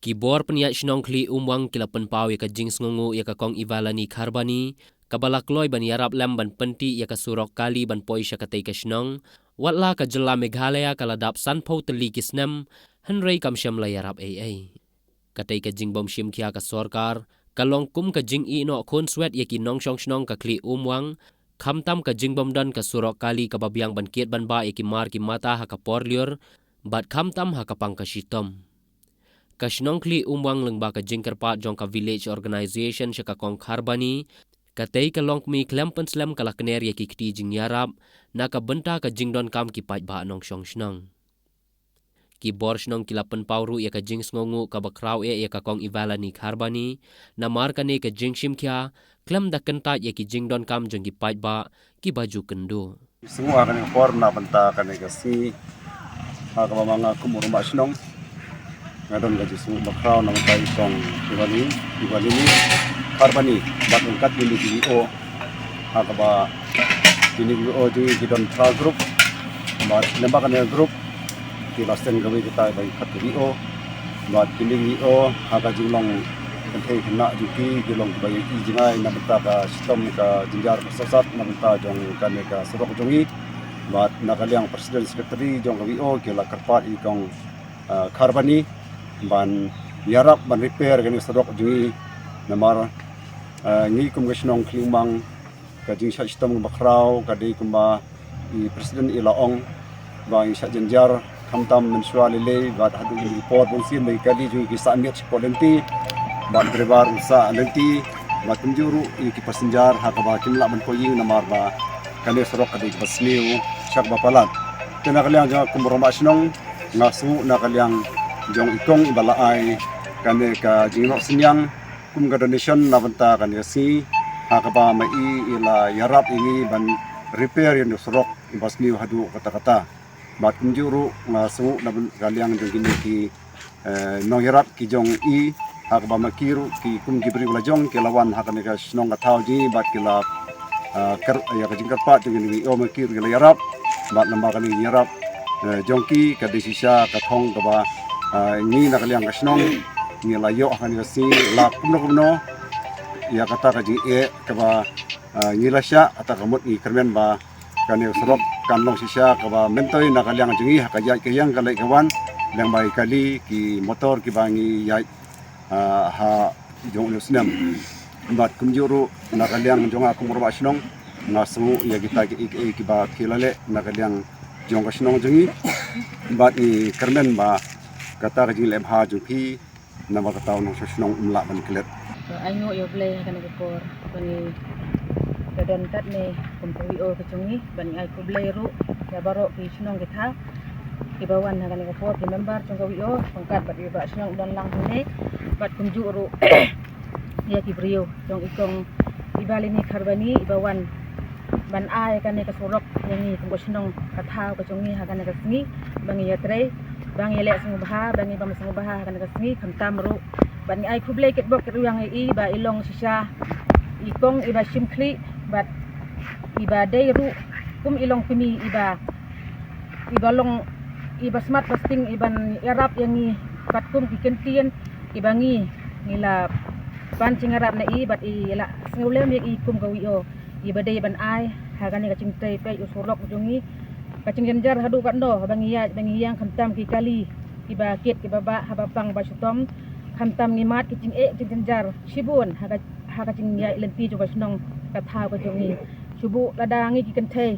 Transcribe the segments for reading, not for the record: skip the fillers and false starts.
Kibor peniat sinong kli umwang kila penpau ya ka jings ngungu ya ka kong ivalani kharbani kabalak loy ban yarap lem ban penti ya ka surok kali ban poi sya katay ka sinong watla ka jela Meghalaya kaladap sanpo teli kisnem henrei kam syam la yarap ai katay ka jing bom syim kia ka sorkar kalong kum ka jing i no khon swet ya ki nong syong sinong ka kli umwang khamtam ka jing bom dan ka surok kali ka babyang ban kiet ban ba ya ki mar ki mata ha ka porliur bat khamtam ha ka pang ka shitom Kashnongkli umwang lengba ka jingkerpat jong ka village organization syaka kong kharbani katay ka longmi klempen slam kala kner ya ki kti jing yarap na ka benta ka jingdon kam ki paj ba nong syong snong ki bor snong kilapen pauru ya ka jing sngongu ka bakraw ya ka kong ivalani kharbani na mar ka ne ka jing shim kya klem da kenta ya ki jingdon kam jong ki paj ba ki baju kendo semua kan por na benta kan si ha ka mga kumurma snong ngadon gaji semua bakraw na tay kong Iwali ni kharbani bat ungkat ini video ha ka ba ini video di gidon tra group bat lembaga group di lasten gawi kita bai khat video bat ini video ha ka jinglong kenthei khna juki gilong bai i jingai na benta ka sistem ka jinjar sasat na benta jong kan ka surok jongi bat nakaliang presiden secretary jong video kila karpat i kong kharbani ban yarap ban repair gani sadok jungi namar ngi kum gasnong klingmang ka jing sha sistem bakraw ka dei kumba i presiden ilaong ba i sha jenjar khamtam mensualile bat hadu report bonsin dei kali jungi ki samit polenti bat brevar usa lenti bat kunjuru i ki passenger ha ka ba kimla ban koying namar ba kani sadok ka dei basniu syak bapalat tenakaliang jang kumroma snong ngasu nakaliang jong ikong balaai kane ka jingno sinyang kum ga donation na banta kane si hakaba mai ila yarap ini ban repair yang surok ibasni hadu kata-kata bat kunjuru ngasu na galiang jong gini ki no yarap ki jong i hakaba makiru ki kum gibri wala jong ke lawan hakane ka snong gatau ji bat kila ya ka jingkat pat jong ni o makiru kila yarap bat lamba kane yarap jongki ka desisya ka thong ka ba ni nakaliang kasnong ni layo akan kasi la kumno ya kata ka ji ka ba ni lasya ata kamot ni kermen ba kani serok kanlong sisya ka ba mentoy nakaliang jingi hakaya kayang kalai kawan yang bai kali ki motor ki bangi ya ha jong lusnam bat kumjuru nakaliang jong aku morba snong ngasu ya kita ki ba kilale nakaliang jong kasnong jingi bat ni kermen ba kata kajing lem ha jupi nama kata nong sosnong umla ban klet ayo yo ble kan ekor bani kadon tat ne kumpi o kecungi bani ai ku ble ru ya baro ki snong kita ibawan kan ekor di member cung kawi o pangkat bat iba snong don lang ne bat kumju ru ya ki brio jong ikong ibalini kharbani ibawan ban ai kan ek surok yangi kum snong katha kecungi hakan ek singi bangi yatre bang yelek sung baha bang ibam sung baha kan kasni khamtam ru ban ai khuble ket bok ru yang i ba ilong sisa ikong iba simkli bat iba dei ru kum ilong pimi iba long iba smart posting iban arab yang i bat kum kikentien ibangi ngila pancing arab na i bat i la ngulem i kum gawi o iba dei ban ai hagan ka cingtai pe usurok jungi kacing jenjar hadu kat no bangi yang khamtam ki kali iba ket ki baba habapang ba sutom khamtam ngimat ki cing cing jenjar sibun ha kacing ya lenti jo basnong katha ko jongi subu ladangi ki kenthe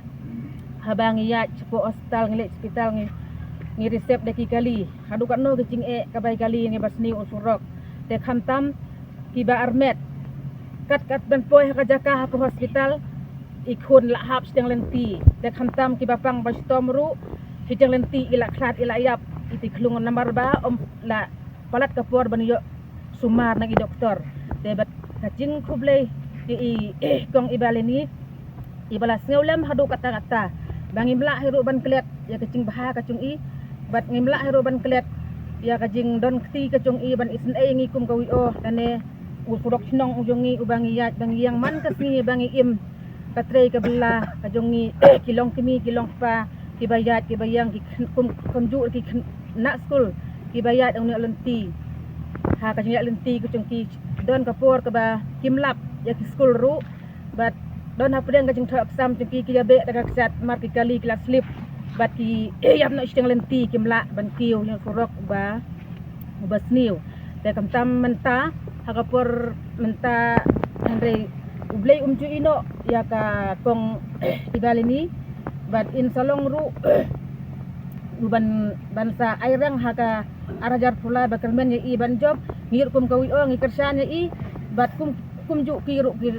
habangi ya sepo hospital ngile hospital ngi resep de ki kali hadu kat no ki cing ka bai kali ngi basni usurok te khamtam ki ba armet kat ban poi ka jaka ke hospital ikun la hap sedang lenti dek khamtam ki bapang bastom ru hidang lenti ila khat ila yap iti klungon nomor ba la palat kapor ban yo sumar nang i doktor debat kacing kublay i kong ibaleni ibalas ngulem hadu kata-kata bangimla hiru ban klet ya kacing baha kacung i bat ngimla hiru ban klet ya kacing don kti kacung i ban isen ngikum kawi o tane usurok sinong ujongi ubangi yat bangi yang man kasni bangi im katre kabla kajongi kilong kimi kilong pa kibayat kibayang kumju ki nak school kibayat ang lenti ha ka jingya lenti ku chungki don kapor ka ba kimlap ya ki school ru bat don ha pedang ka jing thak sam chungki ki ya be ta ka sat mar ki kali kelas slip bat ki yap na isteng lenti kimla ban kiu yang surok ba sniu te kam tam menta ha kapor menta andre ublay umju ino ya ka kong ibalini bat in salong ru bansa airang haka arajar pula bakermen ya i ban job ngir kum kawi o ngi kersan ya i bat kum ju kiru kir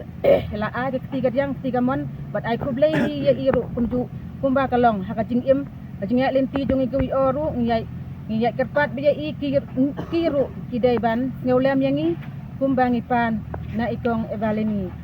la a ke tiga yang tiga mon bat ai kublay ni ya i ru kum ju kum ba kalong haka jing im jing ya lenti jong i kawi o ru ngi kerpat bi ya i kiru kidai ban ngolem yang i kum bangi pan na ikong evaleni